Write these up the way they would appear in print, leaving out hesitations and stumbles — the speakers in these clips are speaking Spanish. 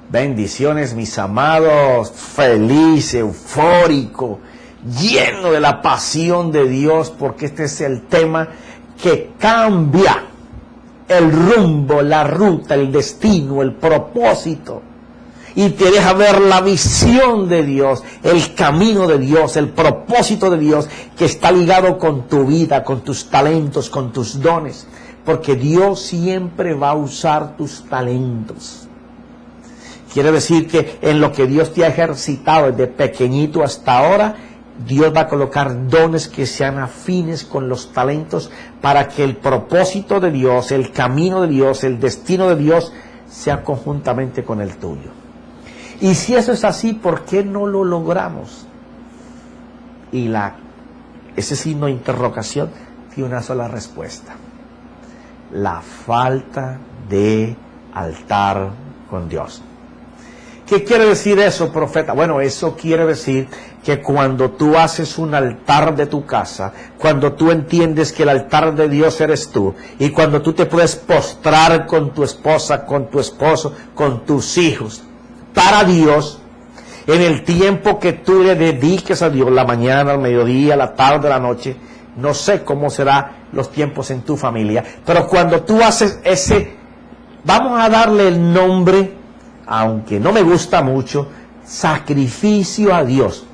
Bendiciones, mis amados, feliz, eufórico, lleno de la pasión de Dios, porque este es el tema que cambia el rumbo, la ruta, el destino, el propósito, y te deja ver la visión de Dios, el camino de Dios, el propósito de Dios, que está ligado con tu vida, con tus talentos, con tus dones, porque Dios siempre va a usar tus talentos. Quiere decir que en lo que Dios te ha ejercitado desde pequeñito hasta ahora, Dios va a colocar dones que sean afines con los talentos para que el propósito de Dios, el camino de Dios, el destino de Dios sea conjuntamente con el tuyo. Y si eso es así, ¿por qué no lo logramos? Y ese signo de interrogación tiene una sola respuesta: la falta de altar con Dios. ¿Qué quiere decir eso, profeta? Bueno, eso quiere decir que cuando tú haces un altar de tu casa, cuando tú entiendes que el altar de Dios eres tú, y cuando tú te puedes postrar con tu esposa, con tu esposo, con tus hijos, para Dios, en el tiempo que tú le dediques a Dios, la mañana, al mediodía, la tarde, la noche, no sé cómo serán los tiempos en tu familia, pero cuando tú haces vamos a darle el nombre, aunque no me gusta mucho, sacrificio a Dios.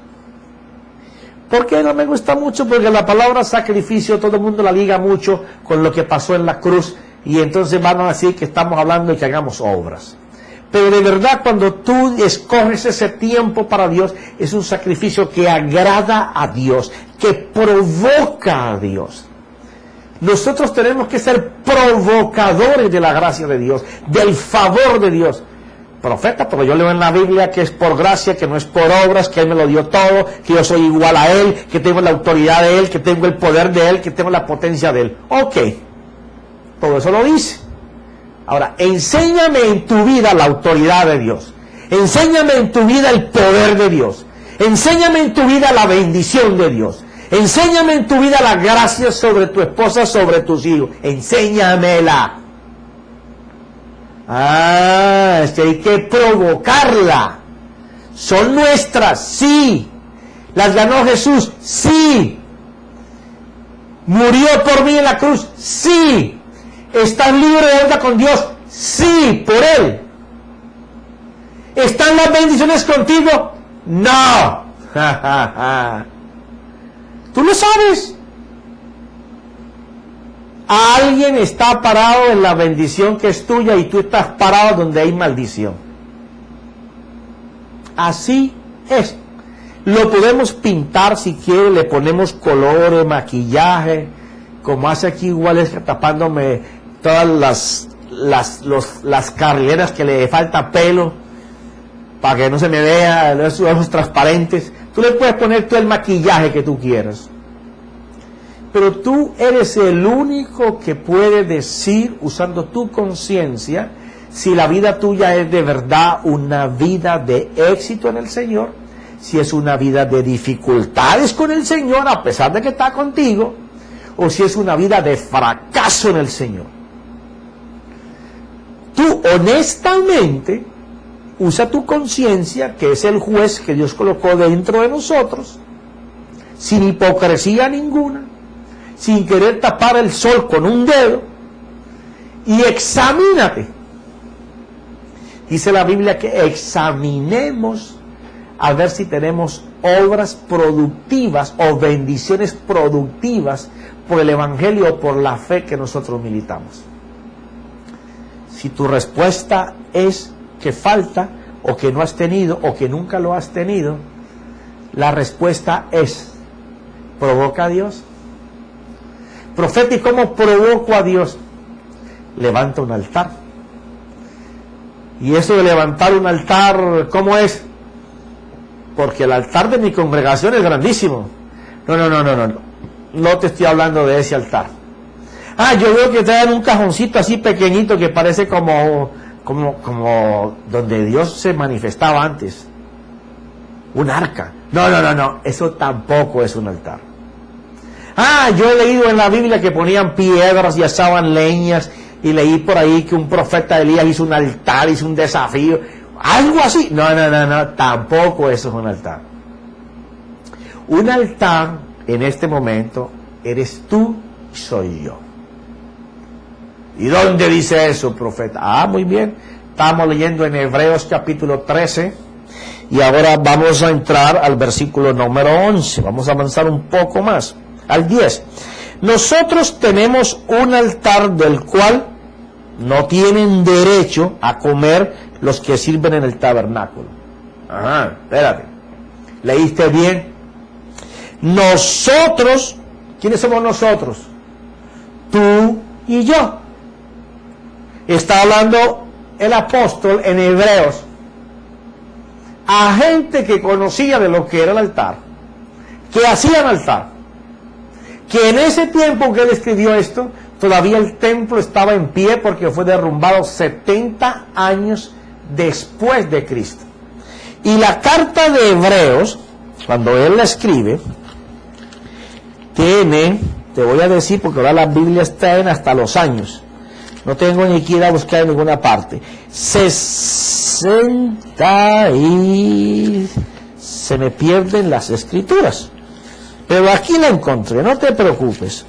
¿Por qué no me gusta mucho? Porque la palabra sacrificio todo el mundo la liga mucho con lo que pasó en la cruz, y entonces van a decir que estamos hablando de que hagamos obras. Pero de verdad, cuando tú escoges ese tiempo para Dios, es un sacrificio que agrada a Dios, que provoca a Dios. Nosotros tenemos que ser provocadores de la gracia de Dios, del favor de Dios. Profeta, pero yo leo en la Biblia que es por gracia, que no es por obras, que Él me lo dio todo, que yo soy igual a Él, que tengo la autoridad de Él, que tengo el poder de Él, que tengo la potencia de Él. Ok, todo eso lo dice. Ahora, enséñame en tu vida la autoridad de Dios. Enséñame en tu vida el poder de Dios. Enséñame en tu vida la bendición de Dios. Enséñame en tu vida la gracia sobre tu esposa, sobre tus hijos. Enséñamela. Es que hay que provocarla. ¿Son nuestras? Sí. ¿Las ganó Jesús? Sí. ¿Murió por mí en la cruz? Sí. ¿Estás libre de deuda con Dios? Sí, por Él. ¿Están las bendiciones contigo? No. ¿Tú lo sabes? Alguien está parado en la bendición que es tuya y tú estás parado donde hay maldición. Así es. Lo podemos pintar si quiere, le ponemos colores, maquillaje, como hace aquí igual es tapándome todas las carrileras que le falta pelo para que no se me vea, los ojos transparentes. Tú le puedes poner todo el maquillaje que tú quieras. Pero tú eres el único que puede decir, usando tu conciencia, si la vida tuya es de verdad una vida de éxito en el Señor, si es una vida de dificultades con el Señor, a pesar de que está contigo, o si es una vida de fracaso en el Señor. Tú honestamente usa tu conciencia, que es el juez que Dios colocó dentro de nosotros, sin hipocresía ninguna, sin querer tapar el sol con un dedo, y examínate. Dice la Biblia que examinemos a ver si tenemos obras productivas o bendiciones productivas por el Evangelio o por la fe que nosotros militamos. Si tu respuesta es que falta, o que no has tenido, o que nunca lo has tenido, la respuesta es: provoca a Dios. Profeta, ¿y cómo provoco a Dios? Levanta un altar. Y eso de levantar un altar, ¿cómo es? Porque el altar de mi congregación es grandísimo. No te estoy hablando de ese altar. Yo veo que traen un cajoncito así pequeñito que parece como donde Dios se manifestaba antes. Un arca. No, eso tampoco es un altar. Yo he leído en la Biblia que ponían piedras y asaban leñas, y leí por ahí que un profeta Elías hizo un altar, hizo un desafío. Algo así. No, tampoco eso es un altar. Un altar en este momento eres tú y soy yo. ¿Y dónde dice eso, profeta? Ah, muy bien. Estamos leyendo en Hebreos capítulo 13 y ahora vamos a entrar al versículo número 11. Vamos a avanzar un poco más, al 10. Nosotros tenemos un altar del cual no tienen derecho a comer los que sirven en el tabernáculo. Ajá, espérate. ¿Leíste bien? Nosotros, ¿quiénes somos nosotros? Tú y yo. Está hablando el apóstol en Hebreos a gente que conocía de lo que era el altar, que hacían altar, que en ese tiempo que él escribió esto, todavía el templo estaba en pie porque fue derrumbado 70 años después de Cristo. Y la carta de Hebreos, cuando él la escribe, tiene, te voy a decir porque ahora las Biblias traen hasta los años, no tengo ni que ir a buscar en ninguna parte, 60 y se me pierden las escrituras, pero aquí la encontré, no te preocupes.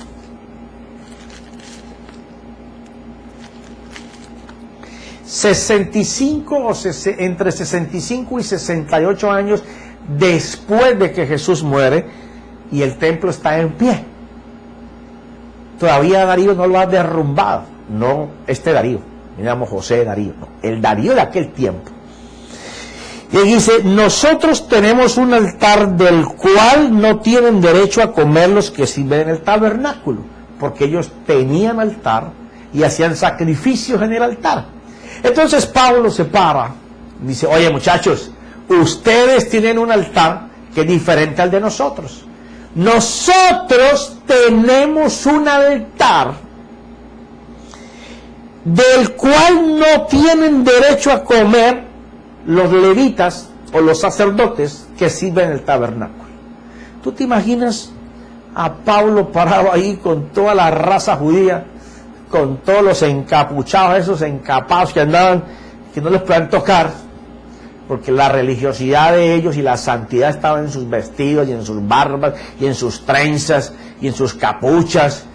Entre 65 y 68 años después de que Jesús muere y el templo está en pie. Todavía Darío no lo ha derrumbado, no este Darío, miramos José Darío, no, el Darío de aquel tiempo. Y dice, nosotros tenemos un altar del cual no tienen derecho a comer los que sirven en el tabernáculo, porque ellos tenían altar y hacían sacrificios en el altar. Entonces Pablo se para, dice, oye muchachos, ustedes tienen un altar que es diferente al de nosotros. Nosotros tenemos un altar del cual no tienen derecho a comer los levitas o los sacerdotes que sirven en el tabernáculo. ¿Tú te imaginas a Pablo parado ahí con toda la raza judía, con todos los encapuchados, esos encapados que andaban, que no les podían tocar, porque la religiosidad de ellos y la santidad estaba en sus vestidos y en sus barbas y en sus trenzas y en sus capuchas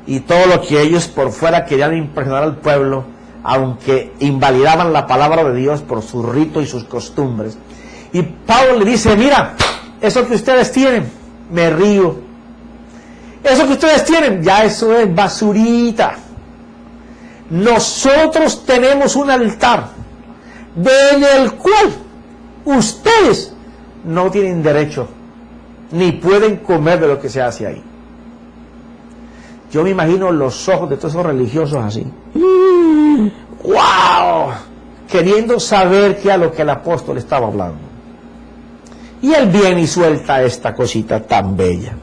y todo lo que ellos por fuera querían impresionar al pueblo, aunque invalidaban la palabra de Dios por sus ritos y sus costumbres. Y Pablo le dice, mira, eso que ustedes tienen, me río, eso que ustedes tienen, ya eso es basurita. Nosotros tenemos un altar en el cual ustedes no tienen derecho ni pueden comer de lo que se hace ahí. Yo me imagino los ojos de todos esos religiosos así. ¡Wow! Queriendo saber qué a lo que el apóstol estaba hablando. Y él viene y suelta esta cosita tan bella.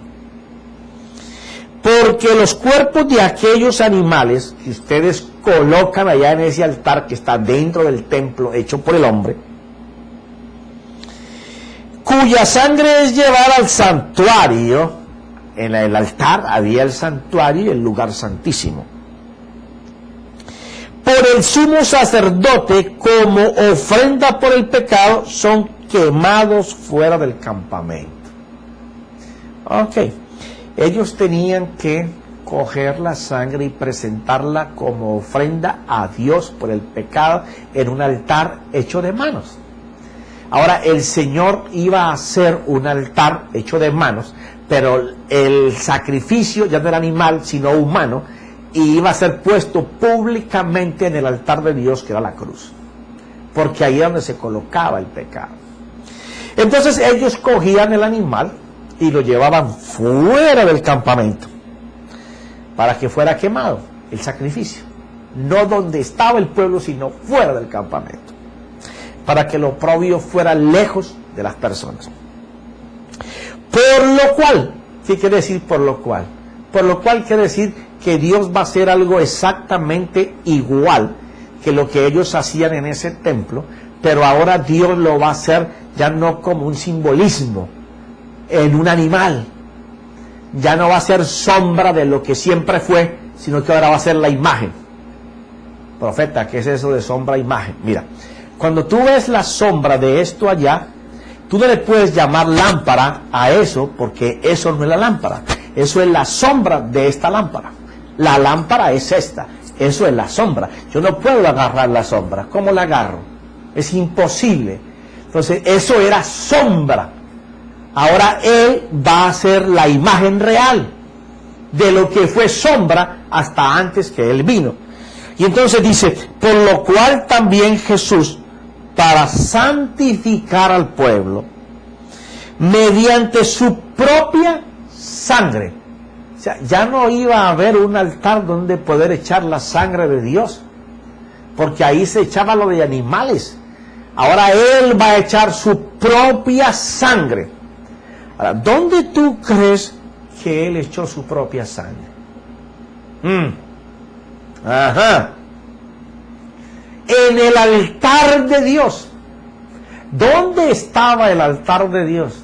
Porque los cuerpos de aquellos animales que ustedes colocan allá en ese altar que está dentro del templo hecho por el hombre, cuya sangre es llevada al santuario, en el altar había el santuario y el lugar santísimo, por el sumo sacerdote como ofrenda por el pecado, son quemados fuera del campamento. Ok. Ellos tenían que coger la sangre y presentarla como ofrenda a Dios por el pecado en un altar hecho de manos. Ahora, el Señor iba a hacer un altar hecho de manos, pero el sacrificio ya no era animal, sino humano, y iba a ser puesto públicamente en el altar de Dios, que era la cruz, porque ahí es donde se colocaba el pecado. Entonces ellos cogían el animal y lo llevaban fuera del campamento para que fuera quemado el sacrificio, no donde estaba el pueblo, sino fuera del campamento, para que lo propio fuera lejos de las personas. Por lo cual, ¿qué quiere decir por lo cual? Por lo cual quiere decir que Dios va a hacer algo exactamente igual que lo que ellos hacían en ese templo, pero ahora Dios lo va a hacer ya no como un simbolismo en un animal, ya no va a ser sombra de lo que siempre fue, sino que ahora va a ser la imagen. Profeta, ¿qué es eso de sombra e imagen? Mira, Cuando tú ves la sombra de esto allá, tú no le puedes llamar lámpara a eso, porque eso no es la lámpara. Eso es la sombra de esta lámpara. La lámpara es esta. Eso es la sombra. Yo no puedo agarrar la sombra. ¿Cómo la agarro? Es imposible. Entonces, eso era sombra. Ahora él va a ser la imagen real de lo que fue sombra hasta antes que él vino. Y entonces dice, por lo cual también Jesús, para santificar al pueblo, mediante su propia sangre. O sea, ya no iba a haber un altar donde poder echar la sangre de Dios, porque ahí se echaba lo de animales. Ahora él va a echar su propia sangre. Ahora, ¿dónde tú crees que él echó su propia sangre? Ajá. En el altar de Dios. ¿Dónde estaba el altar de Dios?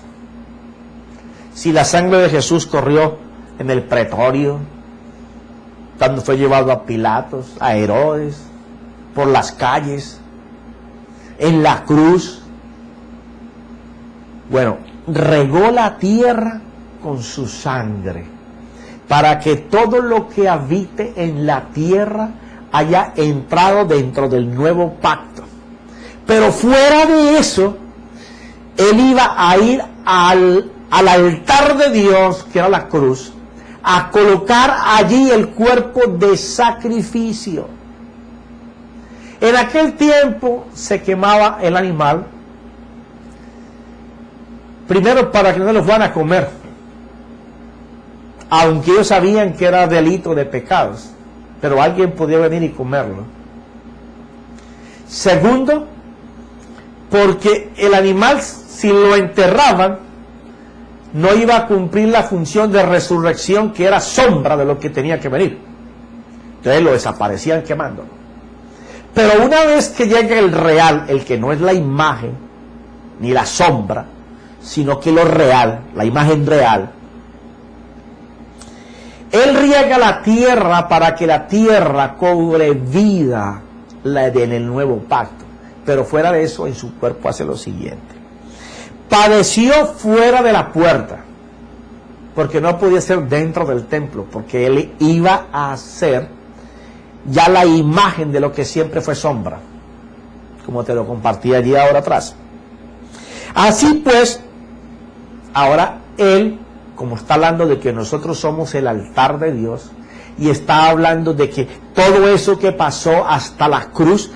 Si la sangre de Jesús corrió en el pretorio, cuando fue llevado a Pilatos, a Herodes, por las calles, en la cruz. Bueno, regó la tierra con su sangre, para que todo lo que habite en la tierra haya entrado dentro del nuevo pacto. Pero fuera de eso, él iba a ir al altar de Dios, que era la cruz, a colocar allí el cuerpo de sacrificio. En aquel tiempo se quemaba el animal, primero para que no lo fueran a comer, aunque ellos sabían que era delito de pecados, pero alguien podía venir y comerlo. Segundo, porque el animal, si lo enterraban, no iba a cumplir la función de resurrección, que era sombra de lo que tenía que venir. Entonces lo desaparecían quemándolo. Pero una vez que llega el real, el que no es la imagen ni la sombra, sino que lo real, la imagen real, él riega la tierra para que la tierra cobre vida en el nuevo pacto. Pero fuera de eso, en su cuerpo hace lo siguiente: padeció fuera de la puerta, porque no podía ser dentro del templo, porque él iba a ser ya la imagen de lo que siempre fue sombra, como te lo compartí allí ahora atrás. Así pues, ahora él, como está hablando de que nosotros somos el altar de Dios, y está hablando de que todo eso que pasó hasta la cruz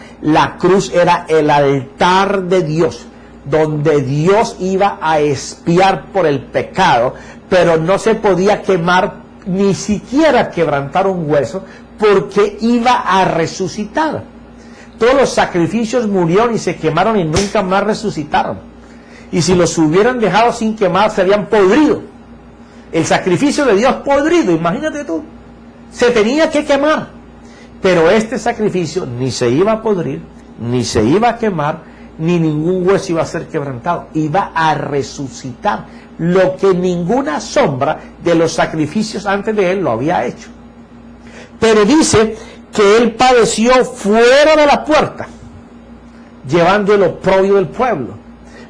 era el altar de Dios, donde Dios iba a expiar por el pecado, pero no se podía quemar, ni siquiera quebrantar un hueso, porque iba a resucitar. Todos los sacrificios murieron y se quemaron y nunca más resucitaron. Y si los hubieran dejado sin quemar, se habían podrido. El sacrificio de Dios podrido, imagínate tú, se tenía que quemar. Pero este sacrificio ni se iba a podrir, ni se iba a quemar, ni ningún hueso iba a ser quebrantado. Iba a resucitar, lo que ninguna sombra de los sacrificios antes de él lo había hecho. Pero dice que él padeció fuera de la puerta, llevando el oprobio del pueblo.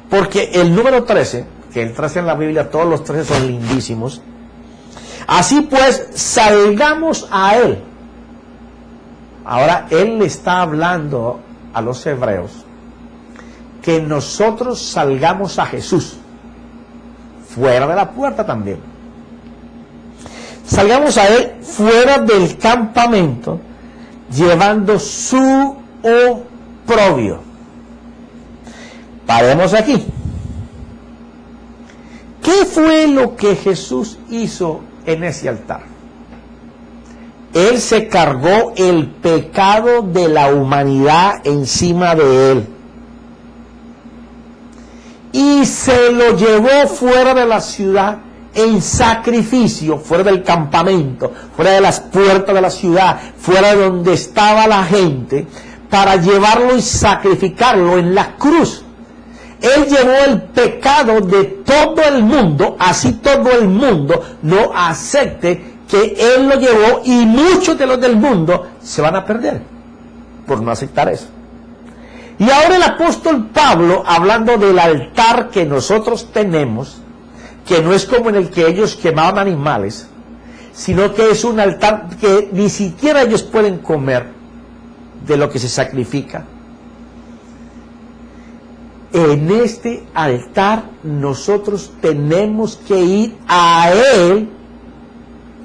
Porque el número 13, que el 13 en la Biblia, todos los 13 son lindísimos. Así pues, salgamos a él. Ahora, él le está hablando a los hebreos que nosotros salgamos a Jesús, fuera de la puerta también. Salgamos a él fuera del campamento, llevando su oprobio. Paremos aquí. ¿Qué fue lo que Jesús hizo en ese altar? Él se cargó el pecado de la humanidad encima de él y se lo llevó fuera de la ciudad en sacrificio, fuera del campamento, fuera de las puertas de la ciudad, fuera de donde estaba la gente, para llevarlo y sacrificarlo en la cruz. Él llevó el pecado de todo el mundo, así todo el mundo no acepte que él lo llevó, y muchos de los del mundo se van a perder por no aceptar eso. Y ahora el apóstol Pablo, hablando del altar que nosotros tenemos, que no es como en el que ellos quemaban animales, sino que es un altar que ni siquiera ellos pueden comer de lo que se sacrifica. En este altar nosotros tenemos que ir a él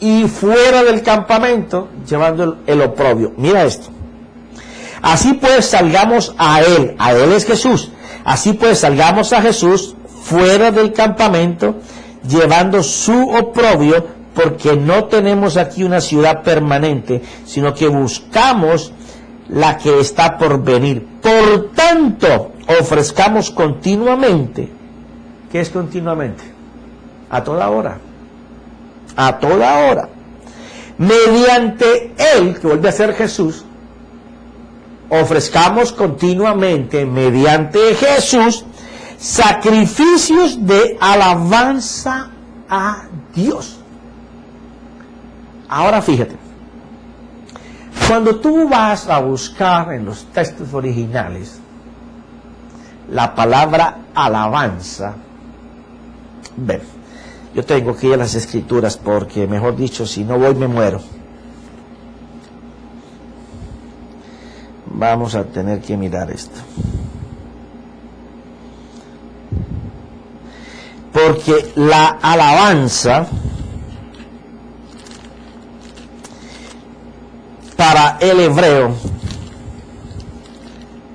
y fuera del campamento llevando el oprobio. Mira esto. Así pues salgamos a él es Jesús. Así pues salgamos a Jesús fuera del campamento llevando su oprobio, porque no tenemos aquí una ciudad permanente, sino que buscamos la que está por venir. Por tanto, ofrezcamos continuamente. ¿Qué es continuamente? A toda hora. A toda hora. Mediante él, que vuelve a ser Jesús, ofrezcamos continuamente, mediante Jesús, sacrificios de alabanza a Dios. Ahora fíjate, cuando tú vas a buscar en los textos originales la palabra alabanza, ven, yo tengo que ir a las escrituras porque, mejor dicho, si no voy me muero. Vamos a tener que mirar esto. Porque la alabanza para el hebreo,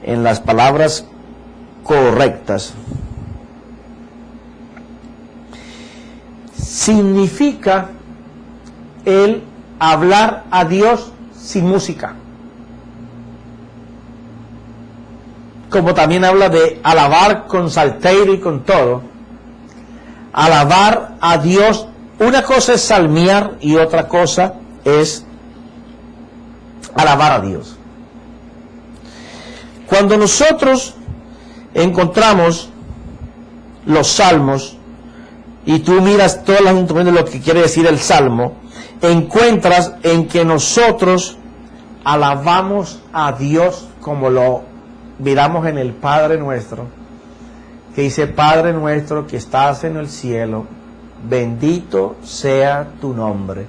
en las palabras correctas, significa el hablar a Dios sin música. Como también habla de alabar con salterio y con todo. Alabar a Dios, una cosa es salmiar y otra cosa es alabar a Dios. Cuando nosotros encontramos los salmos y tú miras todas las instrumentos de lo que quiere decir el salmo, encuentras en que nosotros alabamos a Dios como lo miramos en el Padre Nuestro, que dice: Padre nuestro que estás en el cielo, bendito sea tu nombre.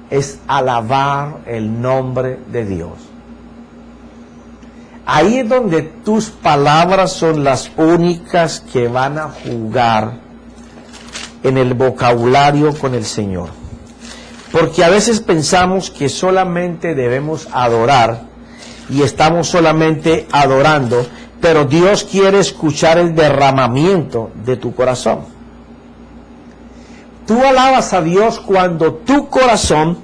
Es alabar el nombre de Dios. Ahí es donde tus palabras son las únicas que van a jugar en el vocabulario con el Señor. Porque a veces pensamos que solamente debemos adorar y estamos solamente adorando, pero Dios quiere escuchar el derramamiento de tu corazón. Tú alabas a Dios cuando tu corazón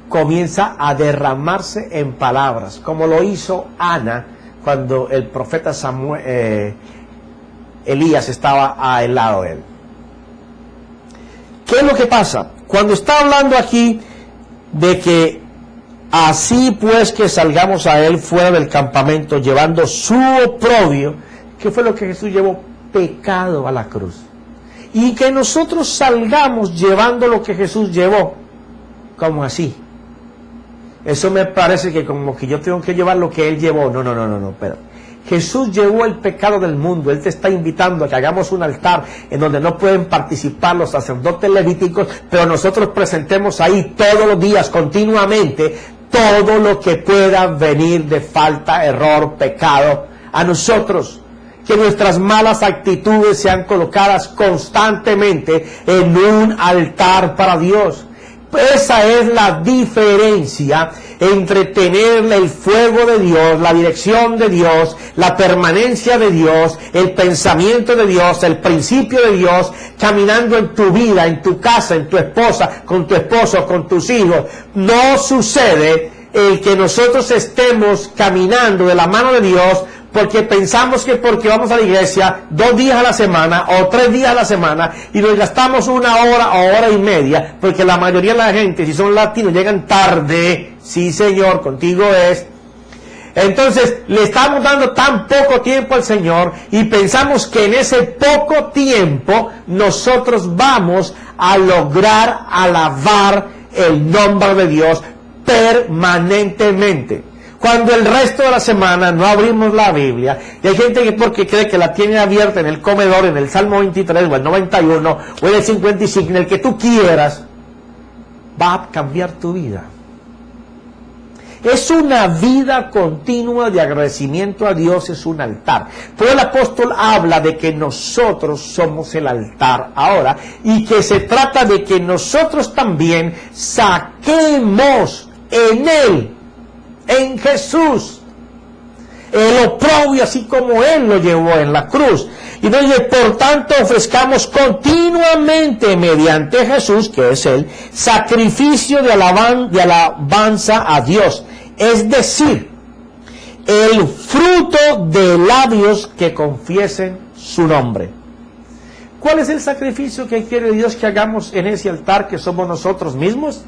comienza a derramarse en palabras, como lo hizo Ana cuando el profeta Elías estaba al lado de él. ¿Qué es lo que pasa? Cuando está hablando aquí de que así pues que salgamos a él fuera del campamento llevando su oprobio, ¿qué fue lo que Jesús llevó? Pecado a la cruz. Y que nosotros salgamos llevando lo que Jesús llevó. ¿Cómo así? Eso me parece que como que yo tengo que llevar lo que él llevó. No, pero Jesús llevó el pecado del mundo. Él te está invitando a que hagamos un altar en donde no pueden participar los sacerdotes levíticos, pero nosotros presentemos ahí todos los días, continuamente, todo lo que pueda venir de falta, error, pecado a nosotros. Que nuestras malas actitudes sean colocadas constantemente en un altar para Dios. Esa es la diferencia entre tener el fuego de Dios, la dirección de Dios, la permanencia de Dios, el pensamiento de Dios, el principio de Dios, caminando en tu vida, en tu casa, en tu esposa, con tu esposo, con tus hijos. No sucede el que nosotros estemos caminando de la mano de Dios porque pensamos que porque vamos a la iglesia 2 días a la semana o 3 días a la semana y nos gastamos 1 hora o hora y media, porque la mayoría de la gente, si son latinos, llegan tarde. Sí, Señor, contigo es. Entonces le estamos dando tan poco tiempo al Señor y pensamos que en ese poco tiempo nosotros vamos a lograr alabar el nombre de Dios permanentemente. cuando el resto de la semana no abrimos la Biblia, y hay gente que porque cree que la tiene abierta en el comedor, en el Salmo 23 o el 91 o en el 55, en el que tú quieras, va a cambiar tu vida. Es una vida continua de agradecimiento a Dios, es un altar. Pero el apóstol habla de que nosotros somos el altar ahora, y que se trata de que nosotros también saquemos en Él, en Jesús, el oprobio, así como Él lo llevó en la cruz. Y entonces, por tanto, ofrezcamos continuamente mediante Jesús, que es Él, sacrificio de alabanza a Dios. Es decir, el fruto de labios que confiesen su nombre. ¿Cuál es el sacrificio que quiere Dios que hagamos en ese altar, que somos nosotros mismos?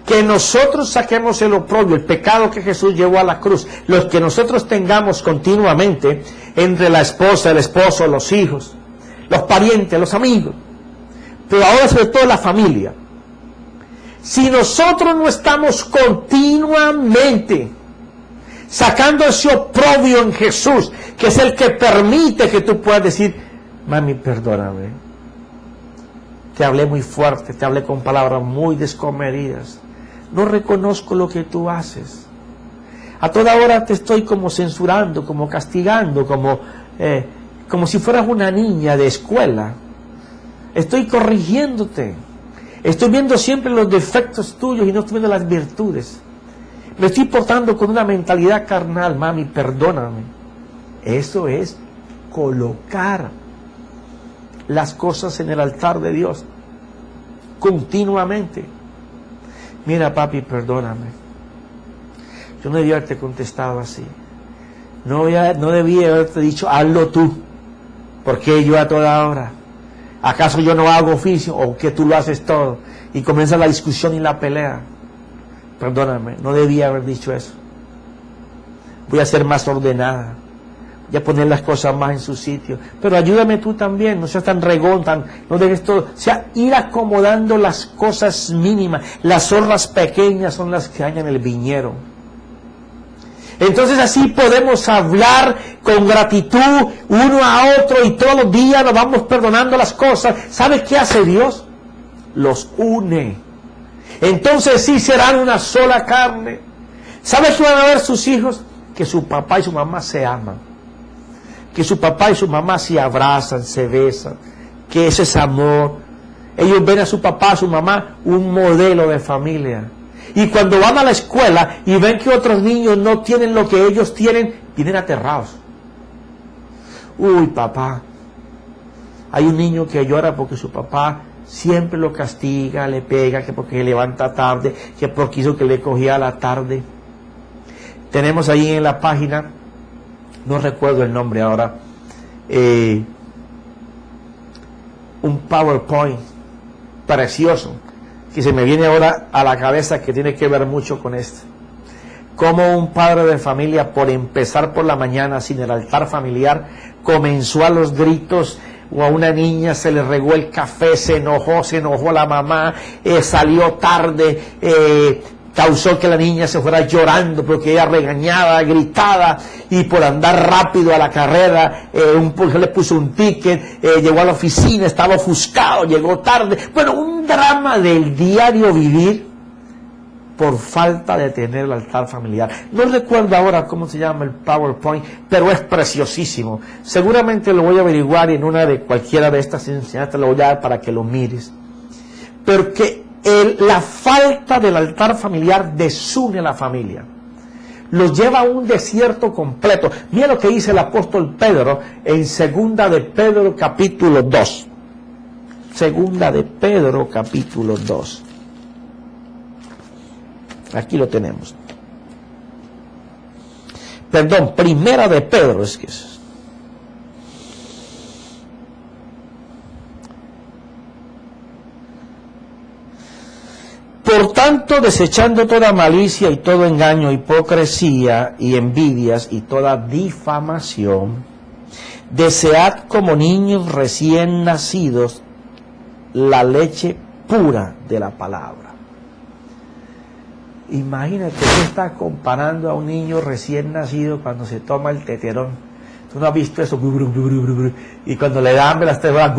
Que nosotros saquemos el oprobio, el pecado que Jesús llevó a la cruz, los que nosotros tengamos continuamente entre la esposa, el esposo, los hijos, los parientes, los amigos, pero ahora sobre todo la familia. Si nosotros no estamos continuamente sacando ese oprobio en Jesús, que es el que permite que tú puedas decir: mami, perdóname, te hablé muy fuerte, te hablé con palabras muy descomedidas, no reconozco lo que tú haces, a toda hora te estoy como censurando, como castigando, como si fueras una niña de escuela, estoy corrigiéndote, estoy viendo siempre los defectos tuyos y no estoy viendo las virtudes, me estoy portando con una mentalidad carnal, mami, perdóname. Eso es colocar las cosas en el altar de Dios continuamente. Mira, papi, perdóname, yo no debía haberte contestado así, no debía haberte dicho hazlo tú, porque yo a toda hora, ¿acaso yo no hago oficio o que tú lo haces todo? Y comienza la discusión y la pelea. Perdóname, no debía haber dicho eso, voy a ser más ordenada, voy a poner las cosas más en su sitio, pero ayúdame tú también, no seas tan regón, no dejes todo, o sea, ir acomodando las cosas mínimas. Las zorras pequeñas son las que hallan el viñero. Entonces así podemos hablar con gratitud uno a otro, y todos los días nos vamos perdonando las cosas. ¿Sabe qué hace Dios? Los une. Entonces sí serán una sola carne. ¿Sabe qué van a ver sus hijos? Que su papá y su mamá se aman, que su papá y su mamá se abrazan, se besan, que ese es amor. Ellos ven a su papá, a su mamá, un modelo de familia. Y cuando van a la escuela y ven que otros niños no tienen lo que ellos tienen, vienen aterrados. Uy, papá, hay un niño que llora porque su papá siempre lo castiga, le pega, que porque se levanta tarde, que porque hizo que le cogía a la tarde. Tenemos ahí en la página, no recuerdo el nombre ahora, un PowerPoint precioso que se me viene ahora a la cabeza, que tiene que ver mucho con esto. Como un padre de familia, por empezar por la mañana sin el altar familiar, comenzó a los gritos, o a una niña se le regó el café, se enojó la mamá, salió tarde, causó que la niña se fuera llorando porque ella regañada, gritada, y por andar rápido a la carrera, un policía le puso un ticket, llegó a la oficina, estaba ofuscado, llegó tarde. Bueno, un drama del diario vivir por falta de tener el altar familiar. No recuerdo ahora cómo se llama el PowerPoint, pero es preciosísimo. Seguramente lo voy a averiguar en una de cualquiera de estas enseñanzas, te lo voy a dar para que lo mires. Porque la falta del altar familiar desune a la familia, los lleva a un desierto completo. Mira lo que dice el apóstol Pedro en Segunda de Pedro capítulo 2. Segunda de Pedro capítulo 2. Aquí lo tenemos. Perdón, Primera de Pedro es que es. Por tanto, desechando toda malicia y todo engaño, hipocresía y envidias y toda difamación, desead como niños recién nacidos la leche pura de la palabra. Imagínate, tú estás comparando a un niño recién nacido cuando se toma el teterón. Tú no has visto eso, y cuando le da hambre las tres horas,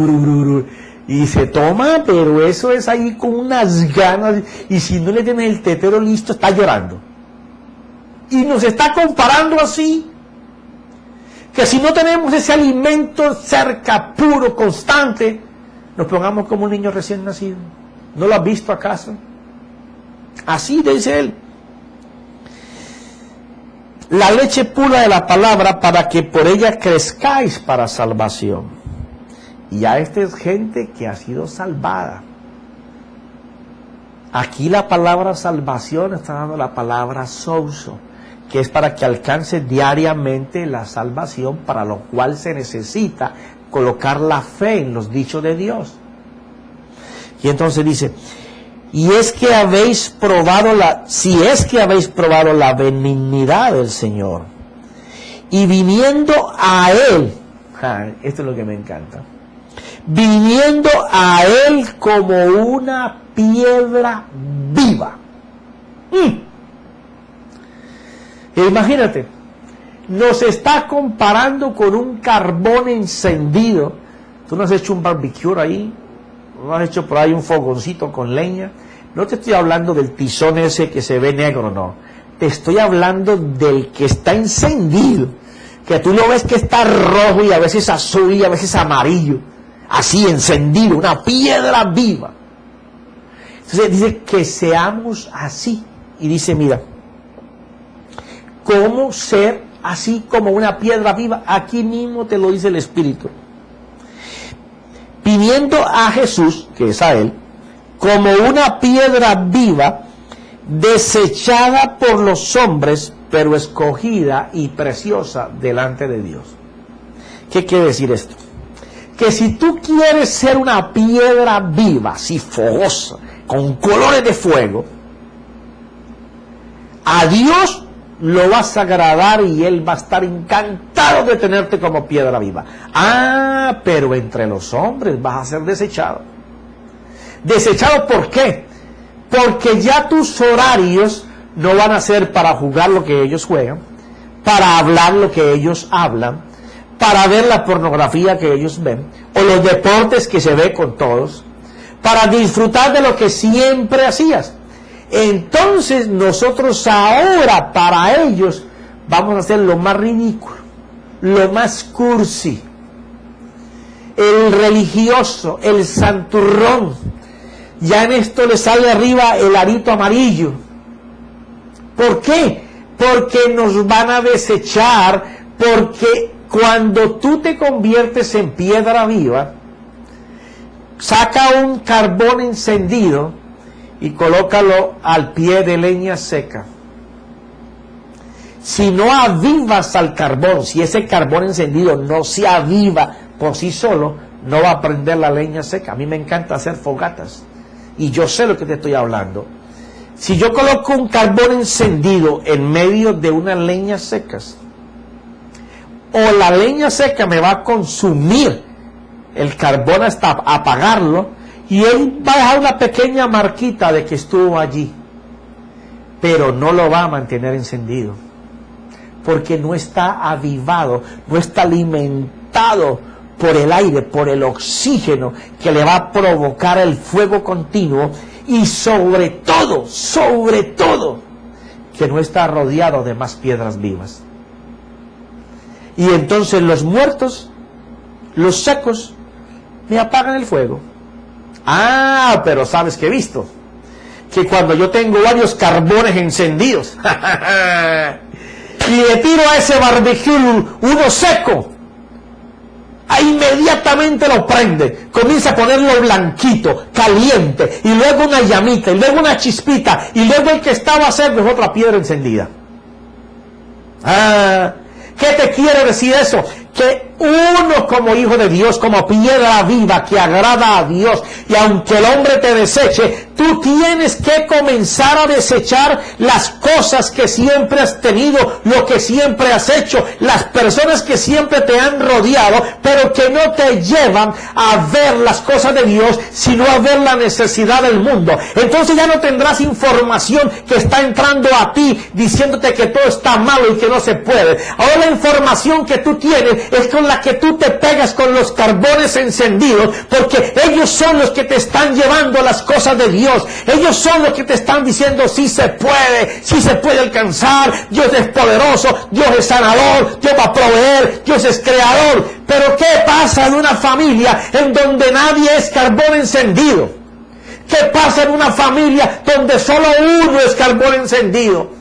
y se toma, pero eso es ahí con unas ganas, y si no le tienes el tetero listo, está llorando. Y nos está comparando así, que si no tenemos ese alimento cerca, puro, constante, nos pongamos como un niño recién nacido. ¿No lo has visto acaso? Así dice él. La leche pura de la palabra para que por ella crezcáis para salvación. Y a esta es gente que ha sido salvada. Aquí la palabra salvación está dando la palabra souso, que es para que alcance diariamente la salvación, para lo cual se necesita colocar la fe en los dichos de Dios. Y entonces dice, si es que habéis probado la benignidad del Señor, y viniendo a Él, esto es lo que me encanta, viniendo a Él como una piedra viva. Imagínate, nos está comparando con un carbón encendido. Tú no has hecho un barbecue ahí, no has hecho por ahí un fogoncito con leña. No te estoy hablando del tizón ese que se ve negro, no. Te estoy hablando del que está encendido, que tú lo ves que está rojo y a veces azul y a veces amarillo, así encendido, una piedra viva. Entonces dice que seamos así. Y dice, mira, ¿cómo ser así como una piedra viva? Aquí mismo te lo dice el Espíritu. Viniendo a Jesús, que es a Él, como una piedra viva, desechada por los hombres, pero escogida y preciosa delante de Dios. ¿Qué quiere decir esto? Que si tú quieres ser una piedra viva, así fogosa, con colores de fuego, a Dios lo vas a agradar y Él va a estar encantado de tenerte como piedra viva. Pero entre los hombres vas a ser desechado. ¿Desechado por qué? Porque ya tus horarios no van a ser para jugar lo que ellos juegan, para hablar lo que ellos hablan, para ver la pornografía que ellos ven, o los deportes que se ve con todos, para disfrutar de lo que siempre hacías. Entonces nosotros ahora para ellos vamos a hacer lo más ridículo, lo más cursi, el religioso, el santurrón. Ya en esto le sale arriba el arito amarillo. ¿Por qué? Porque nos van a desechar, porque cuando tú te conviertes en piedra viva, saca un carbón encendido y colócalo al pie de leña seca. Si no avivas al carbón, si ese carbón encendido no se aviva por sí solo, no va a prender la leña seca. A mí me encanta hacer fogatas y yo sé lo que te estoy hablando. Si yo coloco un carbón encendido en medio de unas leñas secas, o la leña seca me va a consumir el carbón hasta apagarlo, y él va a dejar una pequeña marquita de que estuvo allí, pero no lo va a mantener encendido, porque no está avivado, no está alimentado por el aire, por el oxígeno que le va a provocar el fuego continuo, y sobre todo, que no está rodeado de más piedras vivas. Y entonces los muertos, los secos, me apagan el fuego. Pero ¿sabes qué he visto? Que cuando yo tengo varios carbones encendidos y le tiro a ese barbecue uno seco, inmediatamente lo prende, comienza a ponerlo blanquito, caliente, y luego una llamita, y luego una chispita, y luego el que estaba cerca es otra piedra encendida. ¿Qué te quiere decir eso? Que uno como hijo de Dios, como piedra viva que agrada a Dios, y aunque el hombre te deseche, tú tienes que comenzar a desechar las cosas que siempre has tenido, lo que siempre has hecho, las personas que siempre te han rodeado, pero que no te llevan a ver las cosas de Dios, sino a ver la necesidad del mundo. Entonces ya no tendrás información que está entrando a ti diciéndote que todo está malo y que no se puede. Ahora la información que tú tienes es con la que tú te pegas con los carbones encendidos, porque ellos son los que te están llevando a las cosas de Dios. Ellos son los que te están diciendo sí se puede alcanzar, Dios es poderoso, Dios es sanador, Dios va a proveer, Dios es creador. Pero ¿qué pasa en una familia en donde nadie es carbón encendido? ¿Qué pasa en una familia donde solo uno es carbón encendido?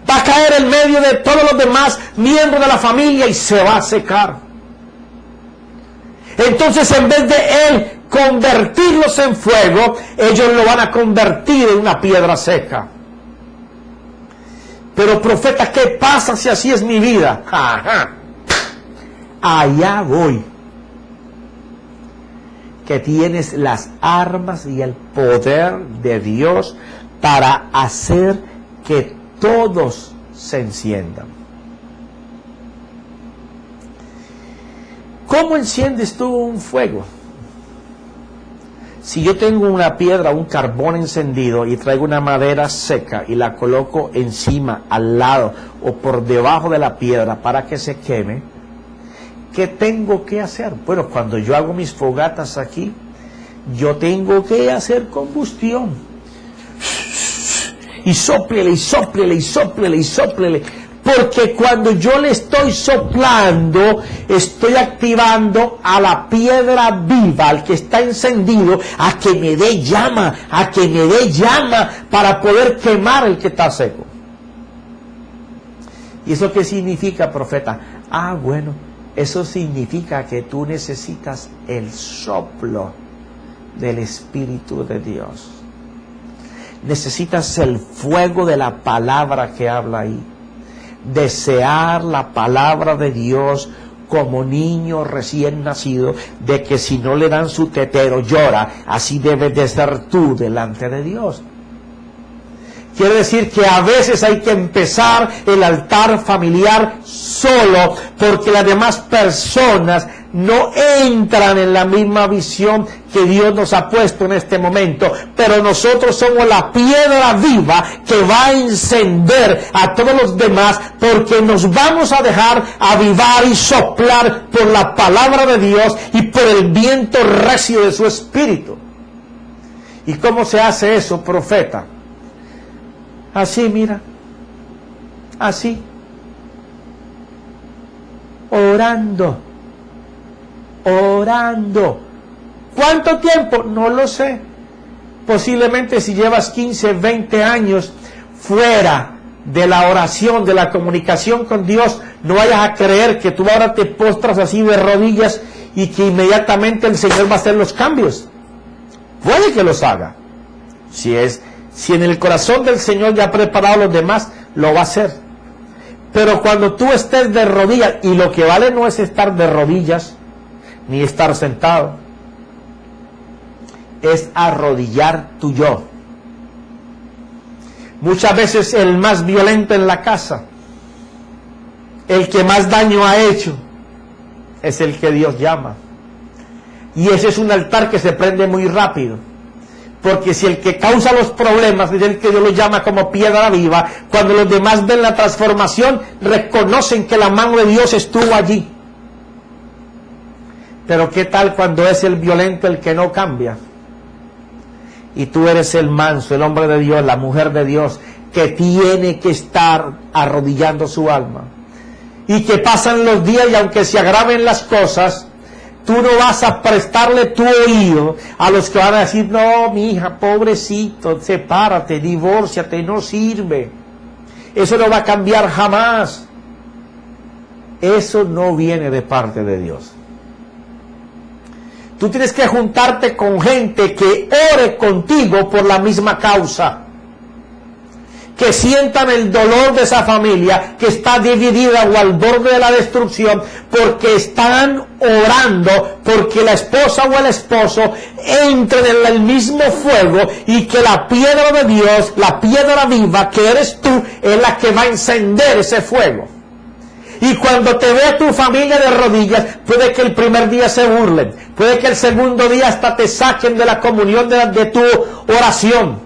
Va a caer en medio de todos los demás miembros de la familia y se va a secar. Entonces, en vez de él convertirlos en fuego, ellos lo van a convertir en una piedra seca. Pero profeta, ¿qué pasa si así es mi vida? Ajá. Allá voy. Que tienes las armas y el poder de Dios para hacer que todos se enciendan. ¿Cómo enciendes tú un fuego? Si yo tengo una piedra, un carbón encendido y traigo una madera seca y la coloco encima, al lado o por debajo de la piedra para que se queme, ¿qué tengo que hacer? Bueno, cuando yo hago mis fogatas aquí, yo tengo que hacer combustión. Y sóplele, y sóplele, y sóplele, y sóplele. Porque cuando yo le estoy soplando, estoy activando a la piedra viva, al que está encendido, a que me dé llama, para poder quemar el que está seco. ¿Y eso qué significa, profeta? Bueno, eso significa que tú necesitas el soplo del Espíritu de Dios. Necesitas el fuego de la palabra que habla ahí. Desear la palabra de Dios como niño recién nacido, de que si no le dan su tetero llora, así debes de ser tú delante de Dios. Quiere decir que a veces hay que empezar el altar familiar solo, porque las demás personas no entran en la misma visión que Dios nos ha puesto en este momento, pero nosotros somos la piedra viva que va a encender a todos los demás, porque nos vamos a dejar avivar y soplar por la palabra de Dios y por el viento recio de su Espíritu. ¿Y cómo se hace eso, profeta? Así, mira, así, orando. ¿Cuánto tiempo? No lo sé. Posiblemente si llevas 15, 20 años fuera de la oración, de la comunicación con Dios, no vayas a creer que tú ahora te postras así de rodillas y que inmediatamente el Señor va a hacer los cambios. Puede que los haga. Si en el corazón del Señor ya ha preparado a los demás, lo va a hacer. Pero cuando tú estés de rodillas, y lo que vale no es estar de rodillas, ni estar sentado, es arrodillar tu yo. Muchas veces el más violento en la casa, el que más daño ha hecho, es el que Dios llama. Y ese es un altar que se prende muy rápido. Porque si el que causa los problemas es el que Dios lo llama como piedra viva, cuando los demás ven la transformación, reconocen que la mano de Dios estuvo allí. Pero ¿qué tal cuando es el violento el que no cambia? Y tú eres el manso, el hombre de Dios, la mujer de Dios, que tiene que estar arrodillando su alma. Y que pasan los días y aunque se agraven las cosas, tú no vas a prestarle tu oído a los que van a decir, no, mi hija, pobrecito, sepárate, divórciate, no sirve. Eso no va a cambiar jamás. Eso no viene de parte de Dios. Tú tienes que juntarte con gente que ore contigo por la misma causa. que sientan el dolor de esa familia que está dividida o al borde de la destrucción, porque están orando porque la esposa o el esposo entren en el mismo fuego, y que la piedra de Dios, la piedra viva que eres tú, es la que va a encender ese fuego. Y cuando te ve tu familia de rodillas, puede que el primer día se burlen, puede que el segundo día hasta te saquen de la comunión de tu oración.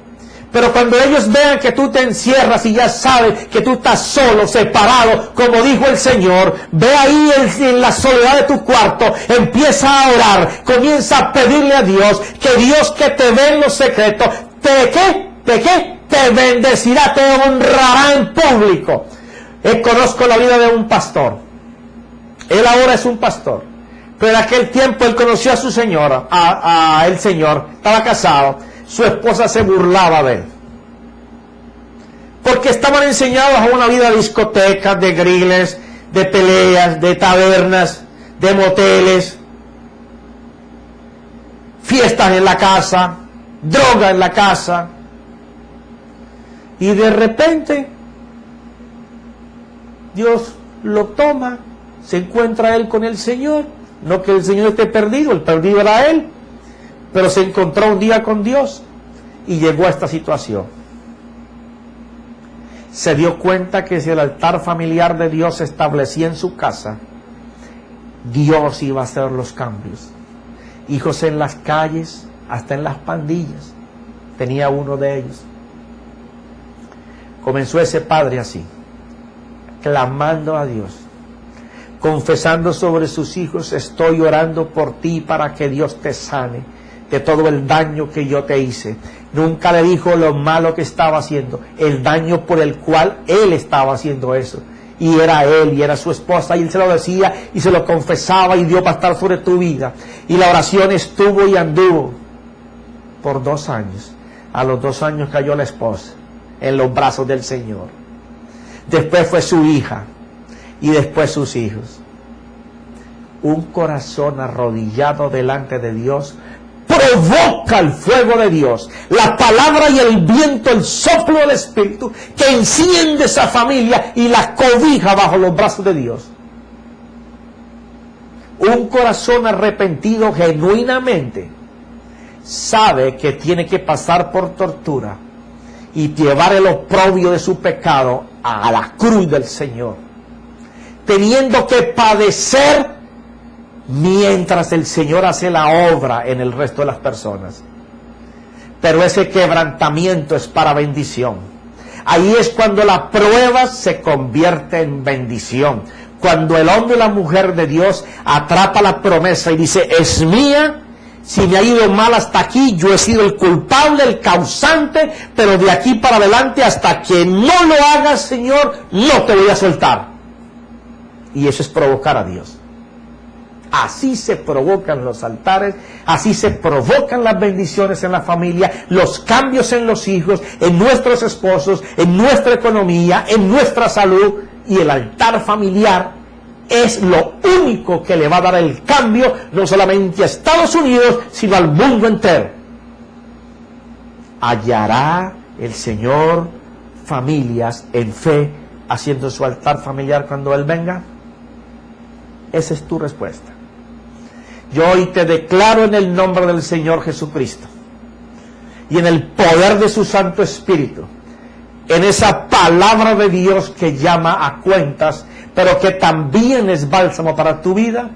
Pero cuando ellos vean que tú te encierras y ya sabes que tú estás solo, separado, como dijo el Señor, ve ahí en la soledad de tu cuarto, empieza a orar, comienza a pedirle a Dios, que Dios que te ve en los secretos, te bendecirá, te honrará en público. Conozco la vida de un pastor. Él ahora es un pastor, pero en aquel tiempo él conoció a su señora, el señor, estaba casado. Su esposa se burlaba de él, porque estaban enseñados a una vida de discotecas, de griles, de peleas, de tabernas, de moteles, fiestas en la casa, droga en la casa. Y de repente Dios lo toma, se encuentra él con el Señor. No que el Señor esté perdido, el perdido era él, pero se encontró un día con Dios y llegó a esta situación. Se dio cuenta que si el altar familiar de Dios se establecía en su casa, Dios iba a hacer los cambios. Hijos en las calles, hasta en las pandillas, tenía uno de ellos. Comenzó ese padre así, clamando a Dios, confesando sobre sus hijos: estoy orando por ti para que Dios te sane de todo el daño que yo te hice. Nunca le dijo lo malo que estaba haciendo, el daño por el cual él estaba haciendo eso. Y era él, y era su esposa, y él se lo decía, y se lo confesaba, y Dios va a estar sobre tu vida. Y la oración estuvo y anduvo por 2 años. A los 2 años cayó la esposa en los brazos del Señor. Después fue su hija, y después sus hijos. Un corazón arrodillado delante de Dios provoca el fuego de Dios, la palabra y el viento, el soplo del Espíritu, que enciende esa familia y la cobija bajo los brazos de Dios. Un corazón arrepentido genuinamente sabe que tiene que pasar por tortura y llevar el oprobio de su pecado a la cruz del Señor, teniendo que padecer mientras el Señor hace la obra en el resto de las personas. Pero ese quebrantamiento es para bendición. Ahí es cuando la prueba se convierte en bendición. Cuando el hombre y la mujer de Dios atrapa la promesa y dice: es mía, si me ha ido mal hasta aquí, yo he sido el culpable, el causante, pero de aquí para adelante, hasta que no lo hagas, Señor, no te voy a soltar. Y eso es provocar a Dios. Así se provocan los altares, así se provocan las bendiciones en la familia, los cambios en los hijos, en nuestros esposos, en nuestra economía, en nuestra salud. Y el altar familiar es lo único que le va a dar el cambio, no solamente a Estados Unidos, sino al mundo entero. ¿Hallará el Señor familias en fe haciendo su altar familiar cuando Él venga? Esa es tu respuesta. Yo hoy te declaro en el nombre del Señor Jesucristo y en el poder de su Santo Espíritu, en esa palabra de Dios que llama a cuentas, pero que también es bálsamo para tu vida,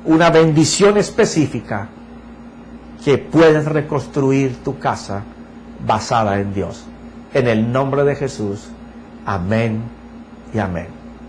una bendición específica, que puedes reconstruir tu casa basada en Dios. En el nombre de Jesús. Amén y amén.